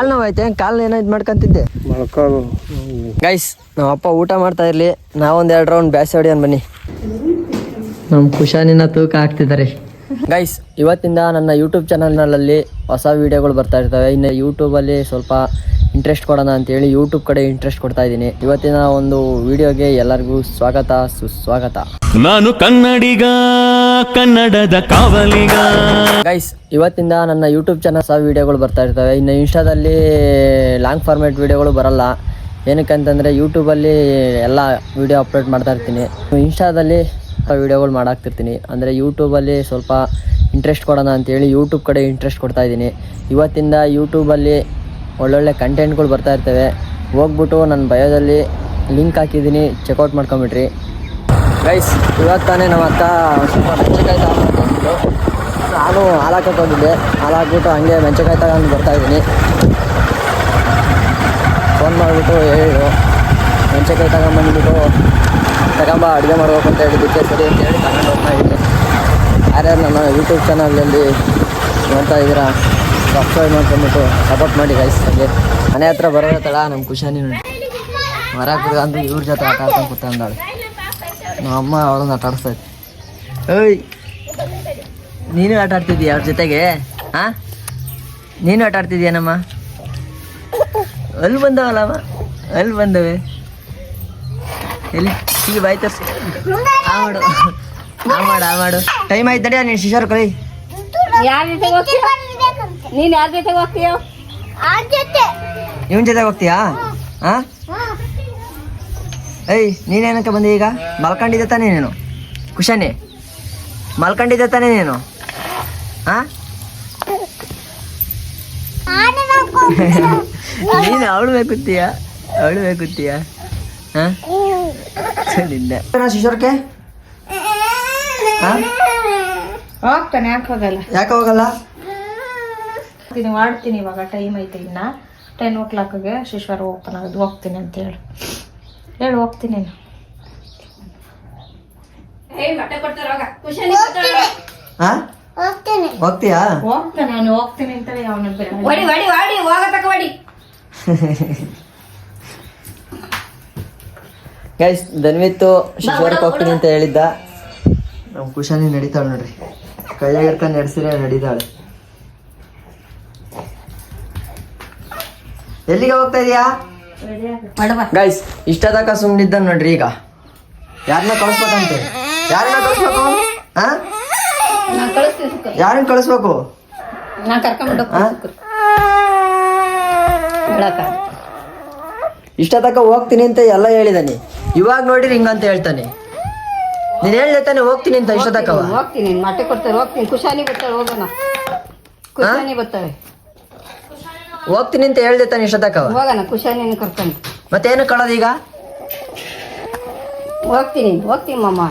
ಕಾಲ್ ನೋವಾಯ್ತೆ, ಕಾಲ್ ಏನೋ ಇದು ಮಾಡ್ಕೊಂತಿದ್ದೆ. ಗೈಸ್ ನಮ್ಮ ಅಪ್ಪ ಊಟ ಮಾಡ್ತಾ ಇರ್ಲಿ, ನಾವೊಂದು 2 ರೌಂಡ್ ಬ್ಯಾಸ್ ಹೊಡಿಯೋಣ ಬನ್ನಿ. ನಮ್ಮ ಕುಶಾನಿನ ತೂಕ ಹಾಕ್ತಿದ್ದಾರೆ. ಗೈಸ್ ಇವತ್ತಿಂದ ನನ್ನ ಯೂಟ್ಯೂಬ್ ಚಾನಲ್ನಲ್ಲಿ ಹೊಸ ವೀಡಿಯೋಗಳು ಬರ್ತಾ ಇರ್ತವೆ. ಇನ್ನು ಯೂಟ್ಯೂಬಲ್ಲಿ ಸ್ವಲ್ಪ ಇಂಟ್ರೆಸ್ಟ್ ಕೊಡೋಣ ಅಂತೇಳಿ ಯೂಟ್ಯೂಬ್ ಕಡೆ ಇಂಟ್ರೆಸ್ಟ್ ಕೊಡ್ತಾ ಇದ್ದೀನಿ. ಇವತ್ತಿನ ಒಂದು ವಿಡಿಯೋಗೆ ಎಲ್ಲರಿಗೂ ಸ್ವಾಗತ ಸುಸ್ವಾಗತ. ನಾನು ಕನ್ನಡಿಗ, ಕನ್ನಡದ ಕಾವಲಿಗ. ಗೈಸ್ ಇವತ್ತಿಂದ ನನ್ನ ಯೂಟ್ಯೂಬ್ ಚಾನಲ್ ಹೊಸ ವೀಡಿಯೋಗಳು ಬರ್ತಾ ಇರ್ತವೆ. ಇನ್ನು ಇನ್ಸ್ಟಾದಲ್ಲಿ ಲಾಂಗ್ ಫಾರ್ಮೇಟ್ ವೀಡಿಯೋಗಳು ಬರಲ್ಲ. ಏನಕ್ಕಂತಂದರೆ ಯೂಟ್ಯೂಬಲ್ಲಿ ಎಲ್ಲ ವೀಡಿಯೋ ಅಪ್ಲೋಡ್ ಮಾಡ್ತಾ ಇರ್ತೀನಿ, ಇನ್ಸ್ಟಾದಲ್ಲಿ ವೀಡಿಯೋಗಳು ಮಾಡಾಕ್ತಿರ್ತೀನಿ. ಅಂದರೆ ಯೂಟ್ಯೂಬಲ್ಲಿ ಸ್ವಲ್ಪ ಇಂಟ್ರೆಸ್ಟ್ ಕೊಡೋಣ ಅಂತೇಳಿ ಯೂಟ್ಯೂಬ್ ಕಡೆ ಇಂಟ್ರೆಸ್ಟ್ ಕೊಡ್ತಾ ಇದ್ದೀನಿ. ಇವತ್ತಿಂದ ಯೂಟ್ಯೂಬಲ್ಲಿ ಒಳ್ಳೊಳ್ಳೆ ಕಂಟೆಂಟ್ಗಳು ಬರ್ತಾ ಇರ್ತವೆ. ಹೋಗ್ಬಿಟ್ಟು ನನ್ನ ಬಯೋದಲ್ಲಿ ಲಿಂಕ್ ಹಾಕಿದ್ದೀನಿ, ಚೆಕ್ಔಟ್ ಮಾಡ್ಕೊಂಬಿಟ್ರಿ. ಗೈಸ್ ಇವತ್ತು ತಾನೇ ನಮ್ಮ ಅಕ್ಕ ಸ್ವಲ್ಪ ಮೆಣಸಿನ್ಕಾಯಿ ತಗೊಂಡು, ನಾನು ಹಾಲಾಕಕ್ಕೆ ಹೋಗಿದ್ದೆ. ಹಾಲಾಕ್ಬಿಟ್ಟು ಹಂಗೆ ಮೆಣಸಿನ್ಕಾಯಿ ತಗೊಂಡು ಬರ್ತಾಯಿದ್ದೀನಿ. ಫೋನ್ ಮಾಡಿಬಿಟ್ಟು ಹೇಳಿದ್ರು ಮೆಣಸಿನ್ಕಾಯಿ ತಗೊಂಬಂದ್ಬಿಟ್ಟು ತಗೊಂಬ ಅಡುಗೆ ಮಾಡ್ಬೇಕು ಅಂತ ಹೇಳಿದ್ದಕ್ಕೆ ಸರಿ ಅಂತೇಳಿ ತಗೊಂಡು ಹೋಗ್ತಾ ಇದ್ದೀನಿ. ಯಾರ್ಯಾರು ನನ್ನ ಯೂಟ್ಯೂಬ್ ಚಾನಲಲ್ಲಿ ನೋಡ್ತಾ ಇದ್ದೀರಾ ಸಬ್ಸ್ಕ್ರೈಬ್ ಮಾಡ್ಕೊಂಬಿಟ್ಟು ಸಪೋರ್ಟ್ ಮಾಡಿ ಗೈಸ್. ಹಾಗೆ ಮನೆ ಹತ್ರ ಬರೋದೇ ತಡ ನಮ್ಮ ಕುಶಾನಿ ಮರ ಕುತ್ಕೊಂಡು ಇವ್ರ ಜೊತೆ ಆಟ ಆಡ್ಕೊಂಡು ಕೂತ್ಕೊಂಡಾಳೆ. ನಮ್ಮ ಅಮ್ಮ ಅವಳನ್ನ ಆಟ ಆಡಿಸ್ತೈತೆ. ಏಯ್ ನೀನು ಆಟ ಆಡ್ತಿದ್ದೀಯ ಅವ್ರ ಜೊತೆಗೆ? ಹಾಂ ನೀನು ಆಟ ಆಡ್ತಿದ್ದೀಯನಮ್ಮ? ಅಲ್ಲಿ ಬಂದವಲ್ಲಮ್ಮ, ಅಲ್ಲಿ ಬಂದವೆ. ಎಲ್ಲಿ ಈಗ ಬಾಯ್ ತರ್ಸಿ. ಆ ಮಾಡು ಟೈಮ್ ಆಯ್ತು ತಡಿಯ. ನೀನು ಶಿಶೋರ್ ಕಲಿ. ನೀನ್ ಯಾರ ಜೊತೆಗೆ ಹೋಗ್ತೀಯ? ಇವನ್ ಜೊತೆಗೆ ಹೋಗ್ತೀಯಾ? ಹಾಂ ಏಯ್ ನೀನೇನಕ್ಕೆ ಬಂದಿ ಈಗ? ಮಲ್ಕೊಂಡಿದ್ದೆ ತಾನೇ ನೀನು? ಕುಶಾನಿ ಮಲ್ಕೊಂಡಿದ್ದೆ ತಾನೇ ನೀನು? ಹಾಂ ನೀನು ಅವಳು ಬೇಕುತ್ತೀಯ ಹಾಂ ನಿನ್ನೆ ಶಿಶೋರ್ಕೆ ಹಾಂ ಹೋಗ್ತಾನೆ. ಯಾಕೆ ಹೋಗಲ್ಲ? ಮಾಡ್ತೀನಿ ಇವಾಗ ಟೈಮ್ ಐತೆ. ಇನ್ನ 10 o'clock ಶಿಶ್ವರ ಓಪನ್ ಆಗೋದು. ಹೋಗ್ತೀನಿ ಅಂತ ಹೇಳು ಹೋಗ್ತೀನಿ. ಹಾಂ ಹೋಗ್ತೀಯಾ? ಹೋಗ್ತಾನೆ ನಾನು, ಹೋಗ್ತೀನಿ ಅಂತೇಳಿ ಅವನ ಗೈಸ್ ಧನ್ವಿತ್ತು ಶಿಶೋರಕ್ಕೆ ಹೋಗ್ತೀನಿ ಅಂತ ಹೇಳಿದ್ದ. ನಮ್ಮ ಕುಶಾನಿ ನಡೀತಾಳೆ ನೋಡ್ರಿ, ಕೈಯಾಗ ಇರ್ಕೊಂಡು ನಡೆಸಿದ್ರೆ ನಡೀತಾಳೆ. ಎಲ್ಲಿಗೆ ಹೋಗ್ತಾ ಇದೀಯಾ? ಗೈಸ್ ಇಷ್ಟದಕ್ಕ ಸುಮ್ಮನಿದ್ದ ನೋಡ್ರಿ. ಈಗ ಯಾರನ್ನ ಕಳಿಸ್ಬೇಕಂತೆ? ಯಾರನ್ನ ಕಳಿಸ್ಬೇಕು? ಹಾಂ ಯಾರನ್ನ ಕಳಿಸ್ಬೇಕು? ಇಷ್ಟತಕ್ಕ ಹೋಗ್ತೀನಿ ಅಂತ ಎಲ್ಲ ಹೇಳಿದಾನೆ. ಇವಾಗ ನೋಡಿರಿ ಹಿಂಗಂತ ಹೇಳ್ತಾನೆ. ನೀನು ಹೇಳ್ತಾನೆ ಹೋಗ್ತೀನಿ ಅಂತ ಇಷ್ಟತಕ್ಕ. ಹೋಗ್ತೀನಿ, ಮೊಟ್ಟೆ ಕೊಡ್ತಾರೆ, ಹೋಗ್ತೀನಿ. ಕುಶಾನಿ ಬರ್ತಾಳೆ, ಹೋಗೋಣ. ಕುಶಾನಿ ಬರ್ತಾಳೆ, ಹೋಗ್ತೀನಿ ಅಂತ ಹೇಳ್ದೆ ತಾನೆ ಇಷ್ಟತಕ್ಕ. ಹೋಗೋಣ, ಕುಶಾನಿನ ಕರ್ಕೊಂಡು. ಮತ್ತೇನು ಕಳೋದು ಈಗ? ಹೋಗ್ತೀನಿ ಮಮ್ಮ.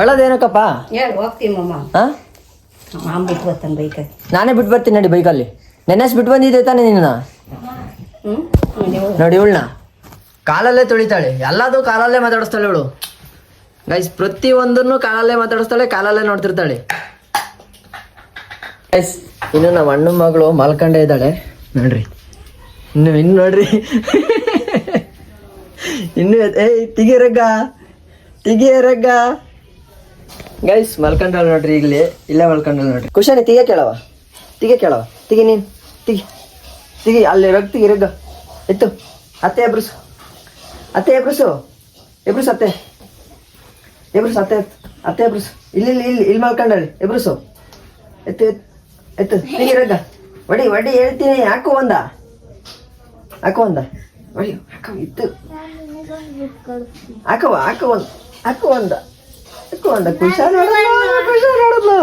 ಅಳೋದೇನಕ್ಕಪ್ಪ? ಹೇಳು ಹೋಗ್ತೀನಿ ಮಮ್ಮ. ಹಾಂ ಮಾಮ ಬಿಟ್ಟು ಬರ್ತಾನೆ ಬೈಕಲ್ಲಿ. ನಾನೇ ಬಿಟ್ಟು ಬರ್ತೀನಿ ನಡಿ ಬೈಕಲ್ಲಿ. ನೆನ್ನೆಸ್ ಬಿಟ್ಟು ಬಂದಿದ್ದೆ ತಾನೆ ನಿನ್ನ? ನೋಡಿ ಇವಳನ್ನ ಕಾಲಲ್ಲೇ ತುಳಿತಾಳೆ, ಎಲ್ಲದೂ ಕಾಲಲ್ಲೇ ಮಾತಾಡಿಸ್ತಾಳೆ ಇವಳು. ಗೈಸ್ ಪ್ರತಿಯೊಂದನ್ನು ಕಾಲಲ್ಲೇ ಮಾತಾಡಿಸ್ತಾಳೆ, ಕಾಲಲ್ಲೇ ನೋಡ್ತಿರ್ತಾಳೆ. ಗೈಸ್ ಇನ್ನು ನಮ್ಮ ಅಣ್ಣನ ಮಗಳು ಮಲ್ಕೊಂಡೇ ಇದ್ದಾಳೆ ನೋಡ್ರಿ. ಇನ್ನು ನೋಡ್ರಿ ಇನ್ನು ಏಯ್ ತಿಗಿರಗ್ಗ ಗೈಸ್ ಮಲ್ಕೊಂಡಾಳೆ ನೋಡ್ರಿ. ಇಲ್ಲೇ ಮಲ್ಕೊಂಡಾಳೆ ನೋಡ್ರಿ. ಕುಶಾನಿ ತಿಗೆ ಕೇಳವ ತಿಗಿ ನೀನು ತಿಗಿ ಅಲ್ಲಿ ರಗ್ ತಿಗಿರಗ್ಗ ಎತ್ತು. ಅತ್ತೆ ಎಬ್ರಿಸು ಅತ್ತೆ ಎಬ್ರಿಸು ಇಲ್ಲಿ ಮಲ್ಕೊಂಡಾಳೆ. ಎಬ್ರಿಸು ಎತ್ತು ತಿಗಿರಗ್ಗ ಒಡಿ ಹೇಳ್ತೀನಿ. ಹಾಕು ಒಂದ ಒಡಿ ಇತ್ತು ಹಾಕು ಒಂದ ಖುಷಾಲ್ ನೋಡೋದು.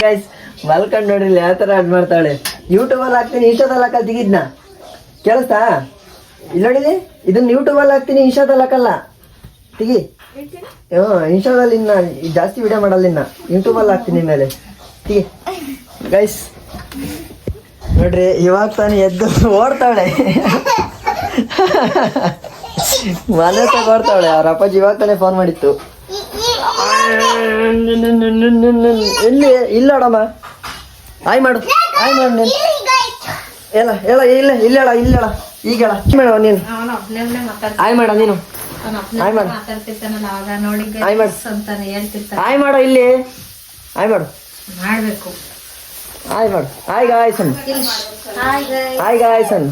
ಗೈಸ್ ಮಲ್ಕೊಂಡು ನೋಡ್ರಿ ಯಾವ ಥರ ಆಡ್ ಮಾಡ್ತಾಳೆ. ಯೂಟ್ಯೂಬಲ್ಲಿ ಹಾಕ್ತೀನಿ, ಇನ್ಸ್ಟಾದಲ್ಲಿ ಹಾಕಲ್ಲ. ತೆಗಿದ್ನ ಕೇಳಿಸ್ತಾ? ಇಲ್ಲಿ ನೋಡಿದೆ, ಇದನ್ನ ಯೂಟ್ಯೂಬಲ್ಲಿ ಹಾಕ್ತೀನಿ, ಇನ್ಸ್ಟಾದಲ್ಲಿ ಹಾಕಲ್ಲ. ತೆಗಿ. ಇನ್ಸ್ಟಾದಲ್ಲಿ ಇನ್ನ ಜಾಸ್ತಿ ವಿಡಿಯೋ ಮಾಡಲ್ಲ, ಇನ್ನ ಯೂಟ್ಯೂಬಲ್ಲಿ ಹಾಕ್ತೀನಿ ಮೇಲೆ. ತೆಗಿ. ಗೈಸ್ ನೋಡ್ರಿ ಇವಾಗ ತಾನು ಎದ್ದು ಓಡ್ತಾಳೆ, ಮನೆ ತಗೊಡ್ತಾವಳೆ. ಅವ್ರ ಅಪ್ಪಾಜಿ ಇವಾಗ ತಾನೇ ಫೋನ್ ಮಾಡಿತ್ತು. ಎಲ್ಲಿ ಇಲ್ಲ ನೋಡಮ್ಮ. ಹಾಯ್ ಮಾಡು ನೀನು. ಹೇಳ ಹೇಳ ಇಲ್ಲ ಇಲ್ಲ ಹೇಳ ಇಲ್ಲ ಹೇಳ ಈಗ ಹೇಳ ಮೇಡ ನೀನು ಅವನ ಒಬ್ನೇ ಆಯ್ ಮಾಡ ನೀನು ಆಯ್ ಮಾಡ ಮಾತಾಡ್ತಿರ್ತಾನಲ್ಲ ಅವಾಗ ನೋಡಿ ಆಯ್ ಮಾಡು ಅಂತಾನೆ ಹೇಳ್ತಿರ್ತಾನೆ. ಆಯ್ ಮಾಡು ಇಲ್ಲಿ ಆಯ್ ಮಾಡು ಮಾಡ್ಬೇಕು. ಆಯ್ ಮಾಡು ಹಾಯ್ ಗಾಯ್ಸ್ ಅನ್ನು ಹಾಯ್ ಗಾಯ್ಸ್ ಅನ್ನು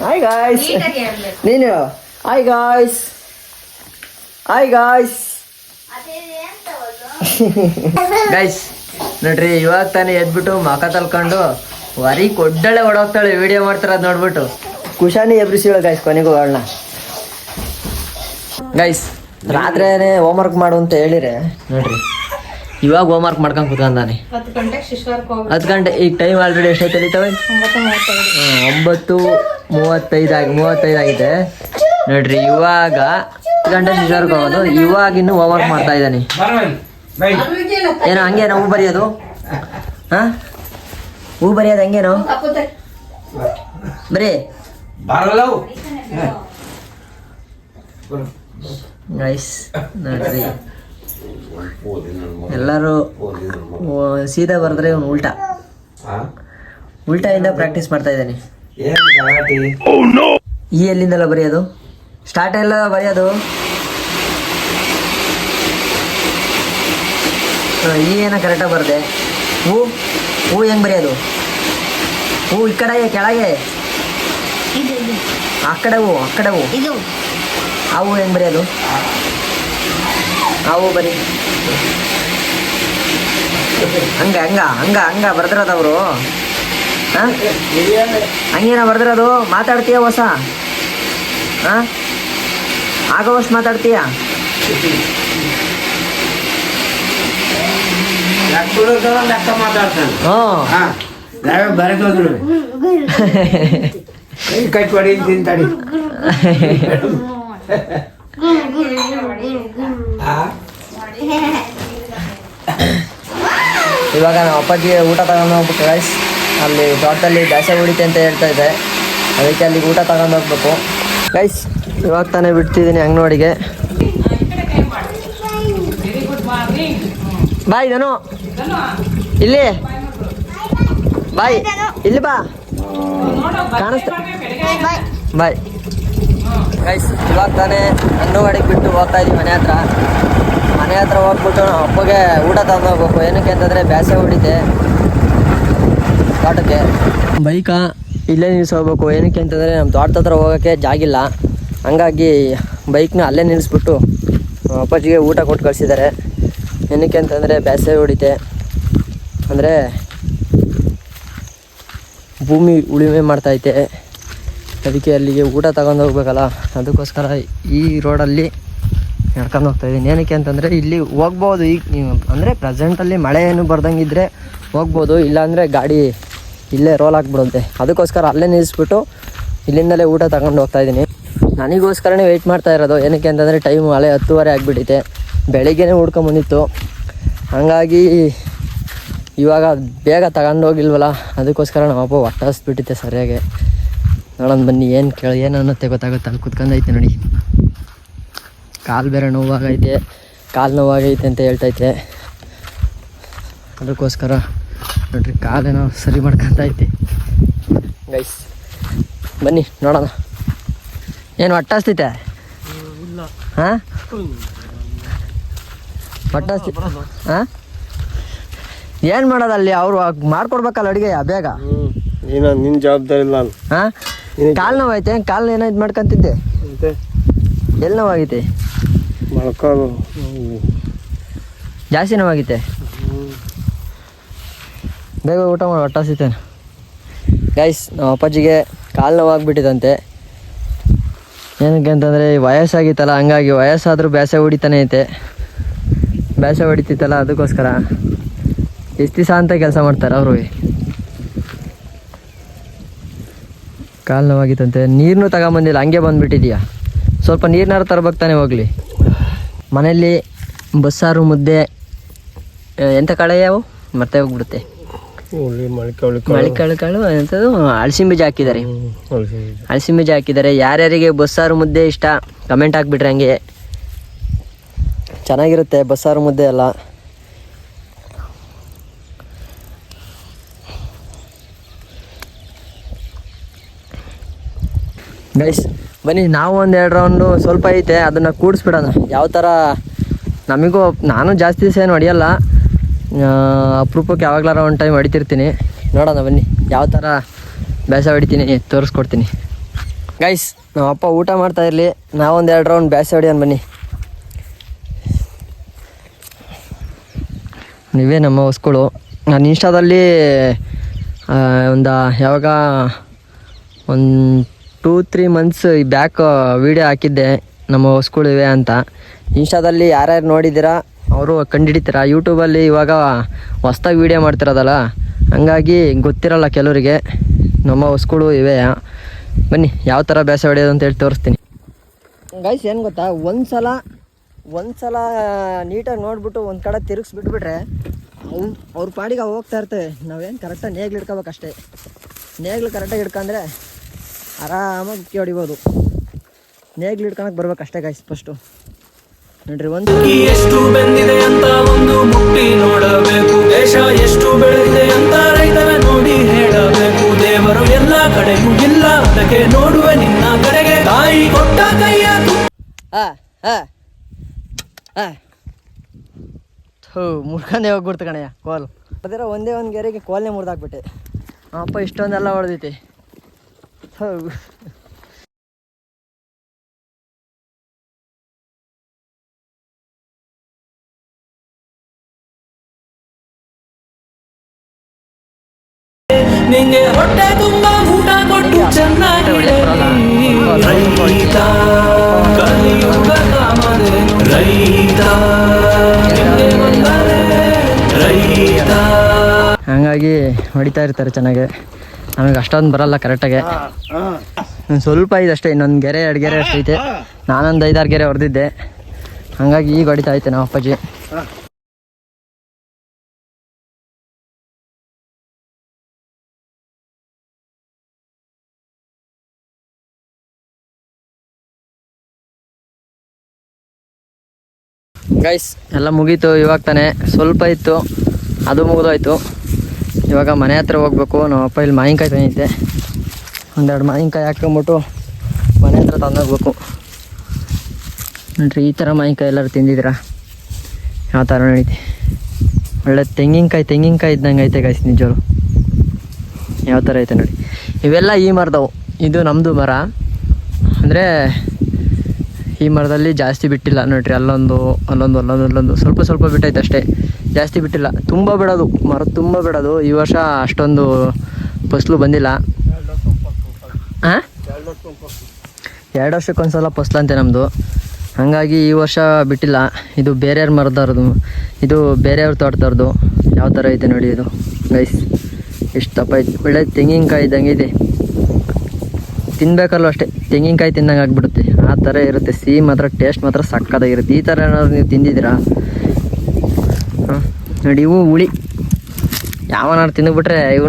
ಹಾಯ್ ಗಾಯ್ಸ್ ನೀನು hi guys hi guys guys ನೋಡ್ರಿ ಇವಾಗ ತಾನೇ ಎದ್ಬಿಟ್ಟು ಮಕ ತಲ್ಕೊಂಡು ವರಿ ಕೊಡ್ಡಳೆ ಹೊಡೋಗ್ತಾಳೆ ವಿಡಿಯೋ ಮಾಡ್ತಾರದ್ ನೋಡ್ಬಿಟ್ಟು ಖುಷಾನಿ ಎಬ್ರಿಸಿಳ ಗೈಸ್ ಕೊನೆಗೂ ಅವಳನ್ನ ಗೈಸ್ ರಾತ್ರಿನೇ ಹೋಮ್ವರ್ಕ್ ಮಾಡು ಅಂತ ಹೇಳಿರೆ ನೋಡ್ರಿ ಇವಾಗ ಹೋಮ್ವರ್ಕ್ ಮಾಡ್ಕೊಂಡು ಕುತ್ಕೊಂಡಾನೆ 10 ಗಂಟೆಗೆ ಶಿಶ್ವಾರ್ಕ್ ಹೋಗ್ಬೇಕು. 10 ಗಂಟೆ ಈಗ ಟೈಮ್ ಆಲ್ರೆಡಿ ಎಷ್ಟೈತೆ ತಳಿತವೆ 9:35 ಆಗಿದೆ ನೋಡ್ರಿ ಇವಾಗ 10 ಗಂಟೆ ಶಿಶ್ವಾರ್ಕ್ ಹೋಗೋದು ಇವಾಗ ಇನ್ನು ಹೋಮ್ವರ್ಕ್ ಮಾಡ್ತಾ ಇದ್ದಾನೆ ಏನೋ ಹಂಗೇನೋ ಹೂ ಬರೆಯೋದು ಹಾ ಹೂ ಬರೆಯೋದು ಹಂಗೇನೋ ಬರೀ ನೈಸ್ ನೋಡ್ರಿ ಎಲ್ಲರೂ ಸೀದಾ ಬರೆದ್ರೆ ಇವನು ಉಲ್ಟಾಯಿಂದ ಪ್ರಾಕ್ಟೀಸ್ ಮಾಡ್ತಾ ಇದ್ದಾನೆ. ಈ ಎಲ್ಲಿಂದೆಲ್ಲ ಬರೆಯೋದು ಸ್ಟಾರ್ಟ್ ಎಲ್ಲ ಬರೆಯೋದು ಈ ಏನೋ ಕರೆಕ್ಟಾಗಿ ಬರದೆ ಹೂ ಹೂ ಹೆಂಗೆ ಬರೆಯೋದು ಹೂ ಈ ಕಡೆ ಕೆಳಗೆ ಆ ಕಡೆ ಹೂ ಆ ಹೂ ಹೆಂಗೆ ಬರೆಯೋದು ಆ ಹೂ ಬರೀ ಹಂಗ ಬರ್ದಿರೋದವರು ಹಂಗೇನ ಬರ್ದಿರೋದು ಮಾತಾಡ್ತೀಯ ಹೊಸ ಆಗೋವಷ್ಟು ಮಾತಾಡ್ತೀಯ ತಿಂತಾಡಿ ಇವಾಗ ನಮ್ಮ ಅಪ್ಪಾಜಿಗೆ ಊಟ ತಗೊಂಡು ಹೋಗ್ಬೇಕು ಗೈಸ್. ಅಲ್ಲಿ ತೋಟದಲ್ಲಿ ದಾಸೆ ಹೊಡಿತೆ ಅಂತ ಹೇಳ್ತಾ ಇದೆ, ಅದಕ್ಕೆ ಅಲ್ಲಿಗೆ ಊಟ ತಗೊಂಡು ಹೋಗ್ಬೇಕು ಗೈಸ್. ಇವಾಗ ತಾನೇ ಬಿಡ್ತಿದ್ದೀನಿ ಅಂಗನವಾಡಿಗೆ. ಬಾಯ್ ಧನು ಇಲ್ಲಿ ಬಾಯ್ ಇಲ್ಲಿ ಬಾ ಕಾಣಿಸ್ತಾ ಬಾಯ್ ಗೈಸ್. ಇವಾಗ ತಾನೇ ಅಂಗನವಾಡಿಗೆ ಬಿಟ್ಟು ಹೋಗ್ತಾ ಇದ್ದೀವಿ ಮನೆ ಹತ್ರ ಹೋಗ್ಬಿಟ್ಟು ನಾವು ಅಪ್ಪಗೆ ಊಟ ತಗೊಂಡು ಹೋಗ್ಬೇಕು. ಏನಕ್ಕೆ ಅಂತಂದರೆ ಬ್ಯಾಸೆ ಹೊಡಿತೆ ತೋಟಕ್ಕೆ. ಬೈಕಾ ಇಲ್ಲೇ ನಿಲ್ಲಿಸ್ಕೋಬೇಕು. ಏನಕ್ಕೆ ಅಂತಂದರೆ ನಮ್ಮ ತೋಟದ ಹತ್ರ ಹೋಗೋಕ್ಕೆ ಜಾಗಿಲ್ಲ, ಹಂಗಾಗಿ ಬೈಕ್ನ ಅಲ್ಲೇ ನಿಲ್ಲಿಸ್ಬಿಟ್ಟು ಅಪ್ಪಾಜಿಗೆ ಊಟ ಕೊಟ್ಟು ಕಳಿಸಿದ್ದಾರೆ. ಏನಕ್ಕೆ ಅಂತಂದರೆ ಬ್ಯಾಸೆ ಹೊಡಿತೆ ಅಂದರೆ ಭೂಮಿ ಉಳುಮೆ ಮಾಡ್ತೈತೆ, ಅದಕ್ಕೆ ಅಲ್ಲಿಗೆ ಊಟ ತಗೊಂಡು ಹೋಗ್ಬೇಕಲ್ಲ, ಅದಕ್ಕೋಸ್ಕರ ಈ ರೋಡಲ್ಲಿ ನಡ್ಕೊಂಡು ಹೋಗ್ತಾಯಿದ್ದೀನಿ. ಏನಕ್ಕೆ ಅಂತಂದರೆ ಇಲ್ಲಿ ಹೋಗ್ಬೋದು, ಈಗ ಅಂದರೆ ಪ್ರೆಸೆಂಟಲ್ಲಿ ಮಳೆ ಏನು ಬರ್ದಂಗಿದ್ರೆ ಹೋಗ್ಬೋದು, ಇಲ್ಲಾಂದರೆ ಗಾಡಿ ಇಲ್ಲೇ ರೋಲ್ ಹಾಕ್ಬಿಡುತ್ತೆ. ಅದಕ್ಕೋಸ್ಕರ ಅಲ್ಲೇ ನಿಲ್ಲಿಸ್ಬಿಟ್ಟು ಇಲ್ಲಿಂದಲೇ ಊಟ ತಗೊಂಡು ಹೋಗ್ತಾಯಿದ್ದೀನಿ. ನನಗೋಸ್ಕರನೇ ವೆಯ್ಟ್ ಮಾಡ್ತಾ ಇರೋದು. ಏನಕ್ಕೆ ಅಂತಂದರೆ ಟೈಮು 10:30 ಆಗಿಬಿಟ್ಟಿದೆ, ಬೆಳಿಗ್ಗೆನೇ ಹುಡ್ಕೊಂಬಂದಿತ್ತು, ಹಾಗಾಗಿ ಇವಾಗ ಬೇಗ ತಗೊಂಡು ಹೋಗಿಲ್ವಲ್ಲ, ಅದಕ್ಕೋಸ್ಕರ ನಮ್ಮಪ್ಪ ಹೊಟ್ಟಸ್ಬಿಟ್ಟಿತ್ತೆ ಸರಿಯಾಗಿ. ನೋಡೋಣ ಬನ್ನಿ, ಏನು ಅನ್ನತ್ತೆ ಗೊತ್ತಾಗುತ್ತೆ. ಅಲ್ಲಿ ಕುತ್ಕೊಂಡೈತೆ ನೋಡಿ, ಕಾಲು ಬೇರೆ ನೋವಾಗೈತೆ, ಕಾಲು ನೋವಾಗೈತೆ ಅಂತ ಹೇಳ್ತೈತೆ. ಅದಕ್ಕೋಸ್ಕರ ನೋಡ್ರಿ ಕಾಲೇನೋ ಸರಿ ಮಾಡ್ಕೊತೈತೆ ಗೈಸ್. ಬನ್ನಿ ನೋಡೋಣ. ಏನು ಹೊಟ್ಟಸ್ತೈತೆ? ಹಾಂ ಹೊಟ್ಟಸ್ತಿ ಹಾಂ ಏನು ಮಾಡೋದು ಅಲ್ಲಿ? ಅವರು ಮಾಡ್ಕೊಡ್ಬೇಕಲ್ಲ ಅಡುಗೆ ಬೇಗ. ಏನೋ ನಿನ್ನ ಜವಾಬ್ದಾರಿ ಇಲ್ಲ. ಹಾಂ ಕಾಲು ನೋವೈತೆ, ಕಾಲು ಏನಾಯ್ತು ಮಾಡ್ಕೊಂತಿದ್ದೆ, ಎಲ್ಲಿ ನೋವಾಗೈತೆ? ಮೊಳಕಾಲು ಜಾಸ್ತಿ ನೋವಾಗೈತೆ. ಬೇಗ ಊಟ ಮಾಡಿ ಹೊಟ್ಟಸಿತೆ ಗೈಸ್. ನಮ್ಮ ಅಪ್ಪಾಜಿಗೆ ಕಾಲು ನೋವಾಗ್ಬಿಟ್ಟಿದಂತೆ. ಏನಕ್ಕೆ ಅಂತಂದರೆ ವಯಸ್ಸಾಗಿತ್ತಲ್ಲ, ಹಂಗಾಗಿ ವಯಸ್ಸಾದರೂ ಬ್ಯಾಸೆ ಹೊಡಿತಾನೆ ಐತೆ, ಬ್ಯಾಸೆ ಹೊಡಿತಿತ್ತಲ್ಲ, ಅದಕ್ಕೋಸ್ಕರ ಎಷ್ಟು ದಿವಸ ಅಂತ ಕೆಲಸ ಮಾಡ್ತಾರೆ ಅವರು. ಕಾಲು ನೋವಾಗಿತ್ತಂತೆ. ನೀರನ್ನೂ ತಗೊಂಬಂದಿಲ್ಲ, ಹಂಗೆ ಬಂದುಬಿಟ್ಟಿದ್ಯಾ. ಸ್ವಲ್ಪ ನೀರನ್ನಾರು ತರ್ಬೇಕು ತಾನೇ ಹೋಗಲಿ. ಮನೆಯಲ್ಲಿ ಬಸ್ಸಾರು, ಮುದ್ದೆ, ಎಂಥ ಕಾಳು ಯಾವ ಮತ್ತೆ ಹೋಗ್ಬಿಡುತ್ತೆ, ಮಳಿಕಾಳು ಕಾಳು ಎಂಥದ್ದು, ಅಳಸಿನ ಬೀಜ ಹಾಕಿದ್ದಾರೆ. ಅಳಸಿನ ಬೀಜ ಹಾಕಿದ್ದಾರೆ. ಯಾರ್ಯಾರಿಗೆ ಬಸ್ಸಾರು ಮುದ್ದೆ ಇಷ್ಟ ಕಮೆಂಟ್ ಹಾಕ್ಬಿಟ್ರೆ, ಹಂಗೆ ಚೆನ್ನಾಗಿರುತ್ತೆ ಬಸ್ಸಾರು ಮುದ್ದೆ ಎಲ್ಲ. ಗೈಸ್ ಬನ್ನಿ ನಾವು ಒಂದು 2 ರೌಂಡು ಸ್ವಲ್ಪ ಐತೆ ಅದನ್ನು ಕೂಡಿಸ್ಬಿಡೋಣ. ಯಾವ ಥರ ನಮಗೂ, ನಾನು ಜಾಸ್ತಿ ದಿವಸ ಏನು ಹೊಡಿಯಲ್ಲ, ಅಪರೂಪಕ್ಕೆ ಯಾವಾಗಲಾರ ಒಂದು ಟೈಮ್ ಹೊಡಿತಿರ್ತೀನಿ. ನೋಡೋಣ ಬನ್ನಿ ಯಾವ ಥರ ಬೇಸ ಹೊಡಿತೀನಿ ತೋರಿಸ್ಕೊಡ್ತೀನಿ. ಗೈಸ್ ನಮ್ಮ ಅಪ್ಪ ಊಟ ಮಾಡ್ತಾ ಇರಲಿ, ನಾವೊಂದು 2 ರೌಂಡ್ ಬೇಸ ಹೊಡಿಯೋಣ ಬನ್ನಿ. ನೀವೇ ನಮ್ಮ ಹೊಸ್ಗಳು. ನಾನು ಇನ್ಸ್ಟಾದಲ್ಲಿ ಯಾವಾಗ ಒಂದು 2-3 ಮಂತ್ಸ್ ಬ್ಯಾಕ್ ವೀಡಿಯೋ ಹಾಕಿದ್ದೆ ನಮ್ಮ ಹೊಸ್ಗಳಿವೆ ಅಂತ. ಇನ್ಸ್ಟಾದಲ್ಲಿ ಯಾರ್ಯಾರು ನೋಡಿದ್ದೀರಾ ಅವರು ಕಂಡುಹಿಡಿತೀರ. ಯೂಟ್ಯೂಬಲ್ಲಿ ಇವಾಗ ಹೊಸ್ದಾಗಿ ವೀಡಿಯೋ ಮಾಡ್ತಿರೋದಲ್ಲ, ಹಂಗಾಗಿ ಗೊತ್ತಿರಲ್ಲ ಕೆಲವರಿಗೆ ನಮ್ಮ ಹೊಸ್ಗಳು ಇವೆ. ಬನ್ನಿ ಯಾವ ಥರ ಬೇಸ ಹೊಡೆಯೋದು ಅಂತ ಹೇಳಿ ತೋರಿಸ್ತೀನಿ. ಗೈಸ್ ಏನು ಗೊತ್ತಾ, ಒಂದು ಸಲ ನೀಟಾಗಿ ನೋಡ್ಬಿಟ್ಟು ಒಂದು ಕಡೆ ತಿರುಗಿಸ್ಬಿಟ್ಬಿಟ್ರೆ ಅವ್ರ ಪಾಡಿಗೆ ಹೋಗ್ತಾ ಇರ್ತವೆ. ನಾವೇನು ಕರೆಕ್ಟಾಗಿ ನೇಗ್ಲು ಹಿಡ್ಕೋಬೇಕಷ್ಟೇ. ನೇಗ್ಲು ಕರೆಕ್ಟಾಗಿ ಹಿಡ್ಕೊಂಡ್ರೆ ಆರಾಮಾಗಿ ಹೊಡಿಬೋದು. ನೇಗ್ಲು ಹಿಡ್ಕೊಳಕ್ಕೆ ಬರ್ಬೇಕಷ್ಟೇ ಗೈಸ್ ಫಸ್ಟು. ನೋಡ್ರಿ, ಒಂದು ಎಷ್ಟು ಬೆಂದಿದೆ ಅಂತ ಒಂದು ಮುಟ್ಟಿ ನೋಡಬೇಕು. ದೇಶ ಎಷ್ಟು ಬೆಳೆದಿದೆ ಅಂತ ರೈತರ ನೋಡಿ ಹೇಳಬೇಕು. ದೇವರು ಎಲ್ಲ ಕಡೆಗೂ ಇಲ್ಲ, ಅದಕ್ಕೆ ನೋಡುವೆ ನಿನ್ನ ಕಡೆಗೆ. ತಾಯಿ ಕೊಟ್ಟ ಕೈಯ ಮುರ್ಕಂದೇ ಹೋಗ್ಬಿಡ್ತು ಕಣಯ್ಯ ಕೋಲ್. ಅದರ ಒಂದೇ ಒಂದು ಗೆರೆಗೆ ಕೋಲ್ನೇ ಮುರಿದಾಕ್ಬಿಟ್ಟೆ. ಅಪ್ಪ ಇಷ್ಟೊಂದೆಲ್ಲ ಹೊಡೆದೈತಿ. ನಿಂಗೆ ಹೊಟ್ಟೆ ತುಂಬ ಊಟ ಕೊಟ್ಟು ಚೆನ್ನಾಗಿ ರೈತ ಕಲಿಯುಗ ಕಾಮಧೇನು ರೈತ ರೈತ. ಹಂಗಾಗಿ ಹೊಡಿತಾ ಇರ್ತಾರೆ ಚೆನ್ನಾಗಿ. ನಮಗೆ ಅಷ್ಟೊಂದು ಬರಲ್ಲ ಕರೆಕ್ಟಾಗೆ. ಸ್ವಲ್ಪ ಇದೆ ಅಷ್ಟೇ, ಇನ್ನೊಂದು ಗೆರೆ 2 ಗೆರೆ ಅಷ್ಟೈತೆ. ನಾನೊಂದು 5-6 ಗೆರೆ ಹೊಡೆದಿದ್ದೆ, ಹಂಗಾಗಿ ಈಗ ಹೊಡಿತಾ ಐತೆ ನಮ್ಮ ಅಪ್ಪಾಜಿ. ಗೈಸ್ ಎಲ್ಲ ಮುಗೀತು. ಇವಾಗ ತಾನೇ ಸ್ವಲ್ಪ ಇತ್ತು, ಅದು ಮುಗಿದೋಯ್ತು. ಇವಾಗ ಮನೆ ಹತ್ರ ಹೋಗ್ಬೇಕು. ನಮ್ಮ ಅಪ್ಪ ಇಲ್ಲಿ ಮಾವಿನಕಾಯಿ ತಂದೈತೆ, 1-2 ಮಾವಿನಕಾಯಿ ಹಾಕ್ಕೊಂಬಿಟ್ಟು ಮನೆ ಹತ್ರ ತಂದೋಗ್ಬೇಕು. ನೋಡ್ರಿ, ಈ ಥರ ಮಾವಿನಕಾಯಿ ಎಲ್ಲರೂ ತಿಂದಿದ್ದೀರಾ? ಯಾವ ಥರ ನಡೀತಿ, ಒಳ್ಳೆ ತೆಂಗಿನಕಾಯಿ ಇದ್ದಂಗೆ ಐತೆ ಗೈಸ್. ನಿಜರು ಯಾವ ಥರ ಐತೆ ನೋಡಿ. ಇವೆಲ್ಲ ಈ ಮರದವು. ಇದು ನಮ್ಮದು ಮರ. ಅಂದರೆ ಈ ಮರದಲ್ಲಿ ಜಾಸ್ತಿ ಬಿಟ್ಟಿಲ್ಲ ನೋಡ್ರಿ. ಅಲ್ಲೊಂದು ಸ್ವಲ್ಪ ಬಿಟ್ಟೈತೆ ಅಷ್ಟೇ, ಜಾಸ್ತಿ ಬಿಟ್ಟಿಲ್ಲ. ತುಂಬ ಬಿಡೋದು ಮರ, ತುಂಬ ಬಿಡೋದು. ಈ ವರ್ಷ ಅಷ್ಟೊಂದು ಫಸಲು ಬಂದಿಲ್ಲ. 2 ವರ್ಷಕ್ಕೊಂದ್ಸಲ ಫಸಲಂತೆ ನಮ್ಮದು, ಹಾಗಾಗಿ ಈ ವರ್ಷ ಬಿಟ್ಟಿಲ್ಲ. ಇದು ಬೇರೆಯವ್ರ ಮರದವ್ರದ್ದು, ಇದು ಬೇರೆಯವ್ರ ತೋಟದವ್ರದ್ದು. ಯಾವ ಥರ ಐತೆ ನೋಡಿ ಇದು ಗೈಸ್, ಎಷ್ಟು ದಪ್ಪ ಐತೆ. ಒಳ್ಳೆ ತೆಂಗಿನಕಾಯಿ ಇದ್ದಂಗೆ ಇದೆ. ತಿನ್ಬೇಕಲ್ಲೂ ಅಷ್ಟೇ, ತೆಂಗಿನಕಾಯಿ ತಿನ್ನಂಗೆ ಆಗಿಬಿಡುತ್ತೆ. ಆ ಥರ ಇರುತ್ತೆ. ಸಿಹಿ ಮಾತ್ರ, ಟೇಸ್ಟ್ ಮಾತ್ರ ಸಕ್ಕತ್ತಾಗಿರುತ್ತೆ. ಈ ಥರ ಏನಾದ್ರು ನೀವು ತಿಂದಿದ್ದೀರಾ? ನೋಡಿ, ಇವು ಹುಳಿ ಯಾವನಾರು ತಿಂದುಬಿಟ್ರೆ ಇವು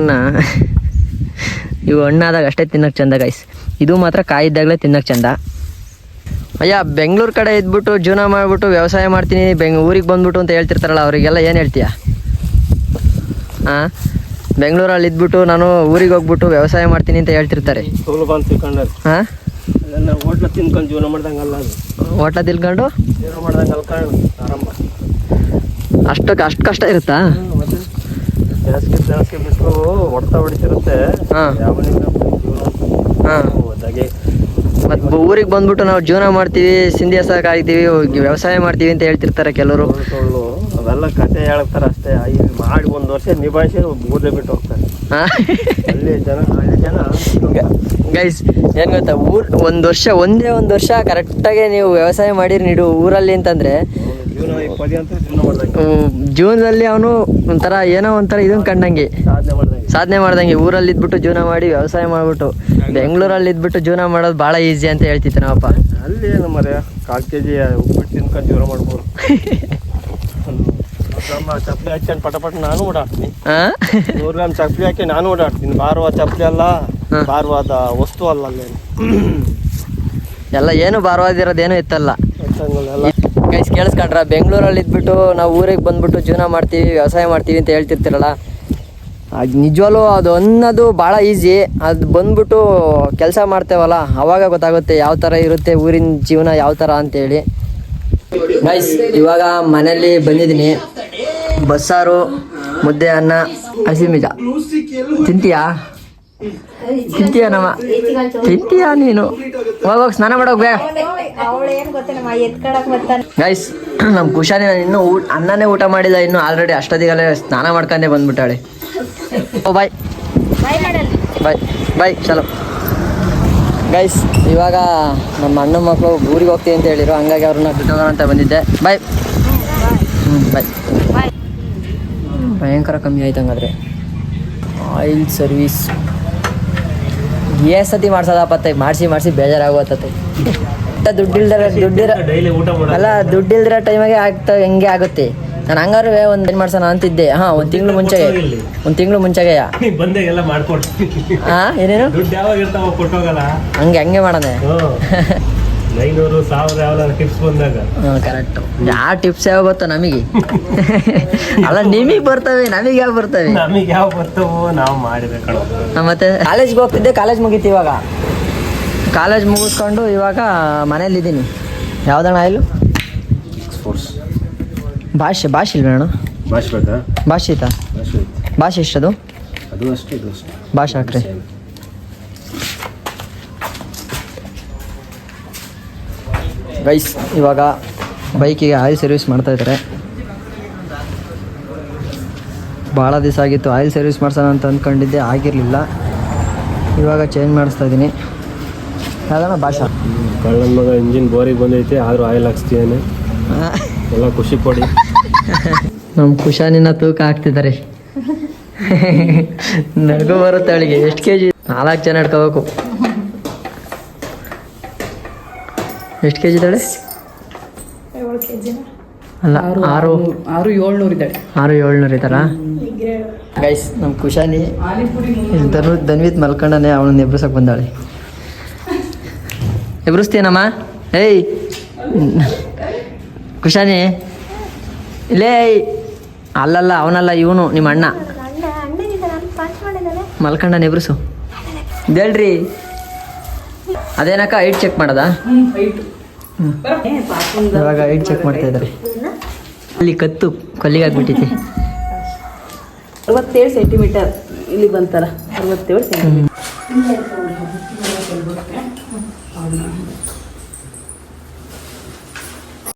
ಹಣ್ಣಾದಾಗ ಅಷ್ಟೇ ತಿನ್ನೋಕೆ ಚಂದ ಗೈಸ್. ಇದು ಮಾತ್ರ ಕಾಯಿ ಇದ್ದಾಗಲೇ ತಿನ್ನೋಕೆ ಚಂದ. ಅಯ್ಯ, ಬೆಂಗಳೂರು ಕಡೆ ಇದ್ಬಿಟ್ಟು ಜೀವನ ಮಾಡಿಬಿಟ್ಟು ವ್ಯವಸಾಯ ಮಾಡ್ತೀನಿ ಊರಿಗೆ ಬಂದ್ಬಿಟ್ಟು ಅಂತ ಹೇಳ್ತಿರ್ತಾರಲ್ಲ, ಅವರಿಗೆಲ್ಲ ಏನು ಹೇಳ್ತೀಯ? ಬೆಂಗಳೂರಲ್ಲಿ ಇದ್ಬಿಟ್ಟು ನಾನು ಊರಿಗೆ ಹೋಗ್ಬಿಟ್ಟು ವ್ಯವಸಾಯ ಮಾಡ್ತೀನಿ ಅಂತ ಹೇಳ್ತಿರ್ತಾರೆ. ಹಾಂ, ಹೋಟ್ಲ ತಿನ್ಕೊಂಡು ಜೀವನ ಮಾಡ್ದಂಗಲ್ಲ, ಹೋಟ್ಲ ತಿನ್ಕೊಂಡು ಜೀವನ ಮಾಡ್ದಂಗೆ ಆರಂಭ. ಅಷ್ಟು ಕಷ್ಟ ಇರುತ್ತಾ? ಬೇಸಿಗೆ ಬಿಟ್ಟು ಹೊಡಿತಿರುತ್ತೆ. ಮತ್ತು ಊರಿಗೆ ಬಂದ್ಬಿಟ್ಟು ನಾವು ಜೀವನ ಮಾಡ್ತೀವಿ, ಸಿಂಧಿ ಹೆಸರು ಕಾಯ್ತೀವಿ, ವ್ಯವಸಾಯ ಮಾಡ್ತೀವಿ ಅಂತ ಹೇಳ್ತಿರ್ತಾರೆ ಕೆಲವರು. ಅವೆಲ್ಲ ಕತೆ ಹೇಳ್ತಾರೆ ಅಷ್ಟೇ. ಮಾಡಿ 1 ವರ್ಷ ನಿಭಾಯಿಸಿ ಊರ್ಲೆ ಬಿಟ್ಟು ಹೋಗ್ತಾರೆ. ಹಳ್ಳಿ ಜನ ಗೈಸ್ ಏನು ಗೊತ್ತಾ, ಒಂದೇ ಒಂದು ವರ್ಷ ಕರೆಕ್ಟಾಗಿ ನೀವು ವ್ಯವಸಾಯ ಮಾಡಿರಿ ನೀಡು ಊರಲ್ಲಿ ಅಂತಂದರೆ, ಜೀವನದಲ್ಲಿ ಅವನು ಒಂಥರ ಏನೋ ಒಂಥರ ಇದನ್ನು ಕಂಡಂಗೆ, ಸಾಧನೆ ಮಾಡ್ದಂಗೆ. ಊರಲ್ಲಿ ಇದ್ಬಿಟ್ಟು ಜೀವನ ಮಾಡಿ ವ್ಯವಸಾಯ ಮಾಡಿಬಿಟ್ಟು ಬೆಂಗಳೂರಲ್ಲಿ ಇದ್ಬಿಟ್ಟು ಜೀವನ ಮಾಡೋದು ಭಾಳ ಈಸಿ ಅಂತ ಹೇಳ್ತಿತ್ತು ನಮ್ಮಪ್ಪ. ಅಲ್ಲಿ ಏನು ಮರ 4 kg ಉಪ್ಪಿಟ್ಟು ತಿನ್ಕೊಂಡು ಜೀವನ ಮಾಡ್ಬೋದು. ಚಪ್ಪಲಿ ಹಾಕಿ ಪಟ ನಾನು ಓಡಾಡ್ತೀನಿ. 100 ಗ್ರಾಮ್ ಚಪ್ಪಲಿ ಹಾಕಿ ನಾನು ಓಡಾಡ್ತೀನಿ. ಭಾರವಾದ ಚಪ್ಪಲಿ ಅಲ್ಲ, ಭಾರವಾದ ವಸ್ತು ಅಲ್ಲ. ಅಲ್ಲೇನು ಎಲ್ಲ ಏನು ಭಾರವಾದಿರೋದೇನು ಇತ್ತಲ್ಲ ಗೈಸ್. ಕೇಳಿಸ್ಕೊಂಡ್ರ? ಬೆಂಗಳೂರಲ್ಲಿ ಇದ್ಬಿಟ್ಟು ನಾವು ಊರಿಗೆ ಬಂದ್ಬಿಟ್ಟು ಜೀವನ ಮಾಡ್ತೀವಿ, ವ್ಯವಸಾಯ ಮಾಡ್ತೀವಿ ಅಂತ ಹೇಳ್ತಿರ್ತಿರಲ್ಲ, ನಿಜವಲ್ಲೂ ಅದು ಅನ್ನೋದು ಭಾಳ ಈಸಿ. ಅದು ಬಂದ್ಬಿಟ್ಟು ಕೆಲಸ ಮಾಡ್ತೇವಲ್ಲ ಆವಾಗ ಗೊತ್ತಾಗುತ್ತೆ ಯಾವ ಥರ ಇರುತ್ತೆ ಊರಿನ ಜೀವನ ಯಾವ ಥರ ಅಂತೇಳಿ. ಗೈಸ್ ಇವಾಗ ಮನೇಲಿ ಬಂದಿದ್ದೀನಿ. ಬಸ್ಸಾರು, ಮುದ್ದೆ, ಅನ್ನ, ಹಸಿಮೀಜ. ತಿಂತೀಯಾ ನಮ್ಮ ತಿಂತೀಯಾ ನೀನು? ಹೋಗೋಗಿ ಸ್ನಾನ ಮಾಡೋಗಿ ಬೇಗ. ಗೈಸ್ ನಮ್ಮ ಖುಷಾನಿ ಇನ್ನೂ ಅನ್ನನೇ ಊಟ ಮಾಡಿಲ್ಲ ಇನ್ನು. ಆಲ್ರೆಡಿ ಅಷ್ಟೊತ್ತಿಗಲ್ಲೇ ಸ್ನಾನ ಮಾಡ್ಕೊಂಡೇ ಬಂದ್ಬಿಟ್ಟಾಳೆ. ಓ ಬಾಯ್ ಬಾಯ್ ಬಾಯ್ ಚಲೋ. ಗೈಸ್ ಇವಾಗ ನಮ್ಮ ಅಣ್ಣ ಮಕ್ಕಳು ಊರಿಗೆ ಹೋಗ್ತೀವಿ ಅಂತ ಹೇಳಿದ್ರು, ಹಂಗಾಗಿ ಅವ್ರನ್ನ ಬಿಟ್ಟೋಗೋಣ ಅಂತ ಬಂದಿದ್ದೆ. ಬಾಯ್. ಬಾಯ್. ಭಯಂಕರ ಕಮ್ಮಿ ಆಯ್ತು ಹಂಗಾದ್ರೆ ಆಯಿಲ್ ಸರ್ವಿಸ್. ಸತಿ ಮಾಡ್ಸೋದಪ್ಪತ್ತೆ, ಮಾಡಿಸಿ ಬೇಜಾರಾಗೋತತ್ತೆ. ದುಡ್ಡಿಲ್ದಿರೋ ಟೈಮಾಗೆ ಹೆಂಗೆ ಆಗುತ್ತೆ. ನಾನು ಹಂಗಾರು ಏನು ಮಾಡ್ಸೋಣ ಅಂತಿದ್ದೆ. ಒಂದು ತಿಂಗಳು ಮುಂಚೆಗೆ ಏನೇನು ಹಂಗೆ ಮಾಡೋಣ. ಕರೆಕ್ಟ್. ಯಾವ ಟಿಪ್ಸ್ ಯಾವ ಗೊತ್ತಾ ನಮಗೆ? ಅಲ್ಲ ನಿಮಗೆ ಬರ್ತವೆ, ನಮಗೆ ಯಾವ ಬರ್ತವೆ? ಮತ್ತೆ ಕಾಲೇಜ್ಗೆ ಹೋಗ್ತಿದ್ದೆ, ಕಾಲೇಜ್ ಮುಗೀತು. ಇವಾಗ ಕಾಲೇಜ್ ಮುಗಿಸ್ಕೊಂಡು ಇವಾಗ ಮನೇಲಿದ್ದೀನಿ. ಯಾವ್ದಣ್ಣ ಆಯಿಲು? ಭಾಷೆ ಇಲ್ವೇಣ? ಭಾಷೆ ಐತಾ? ಭಾಷೆ ಎಷ್ಟದು? ಭಾಷೆ ಹಾಕ್ರಿ. ಗೈಸ್ ಇವಾಗ ಬೈಕಿಗೆ ಆಯಿಲ್ ಸರ್ವಿಸ್ ಮಾಡ್ತಾಯಿದ್ದಾರೆ. ಭಾಳ ದಿವಸ ಆಗಿತ್ತು ಆಯಿಲ್ ಸರ್ವಿಸ್ ಮಾಡ್ಸೋಣ ಅಂತ ಅಂದ್ಕೊಂಡಿದ್ದೆ, ಆಗಿರಲಿಲ್ಲ. ಇವಾಗ ಚೇಂಜ್ ಮಾಡಿಸ್ತಾ ಇದ್ದೀನಿ. ಯಾವ್ದಣ್ಣ ಭಾಷಾ? ಕಳ್ಳನ ಮಗ ಇಂಜಿನ್ ಬೋರಿಗೆ ಬಂದೈತೆ, ಆದರೂ ಆಯಿಲ್ ಹಾಕ್ಸ್ತೀಯಾನೆ. ಎಲ್ಲ ಖುಷಿ ಕೊಡಿ. ನಮ್ಮ ಖುಷಾನಿನ ತೂಕ ಹಾಕ್ತಿದ್ದಾರೆ. ನಗು ಬರುತ್ತೆ ಅವಳಿಗೆ. ಎಷ್ಟು ಕೆ ಜಿ? 4 ಜನ ಇಟ್ಕೋಬೇಕು. ಎಷ್ಟು ಕೆ ಜಿ ಇದ್ದಾಳೆ? ಅಲ್ಲ 6-700 ಇದ್ದಾಳೆ. 6-700 ಇದ್ದಾರಾ? ಗೈಸ್ ನಮ್ಮ ಖುಷಾನಿ ಧನ್ವಿತ್ ಮಲ್ಕೊಂಡನೆ, ಅವಳನ್ನ ಎಬ್ರಿಸಕ್ಕೆ ಬಂದಾಳೆ. ಎಬ್ರಿಸ್ತೀನಮ್ಮ? ಏಯ್ ಖುಷಾನಿ ಇಲ್ಲೇ. ಅಲ್ಲಲ್ಲ ಅವನಲ್ಲ, ಇವನು ನಿಮ್ಮ ಅಣ್ಣ ಮಲ್ಕೊಂಡ. ಎಬ್ರಿಸು ಹೇಳ್ರಿ. ಅದೇನಕ್ಕ ಹೈಟ್ ಚೆಕ್ ಮಾಡೋದಾ? ಇವಾಗ ಹೈಟ್ ಚೆಕ್ ಮಾಡ್ತಾ ಇದ್ದಾರೆ. ಅಲ್ಲಿ ಕತ್ತು ಕೊಲ್ಲಿಗಾಗ್ಬಿಟ್ಟೈತಿ. 67 ಸೆಂಟಿಮೀಟರ್ ಇಲ್ಲಿ ಬಂತಾರ. 67 ಸೆಂಟಿಮೀಟರ್.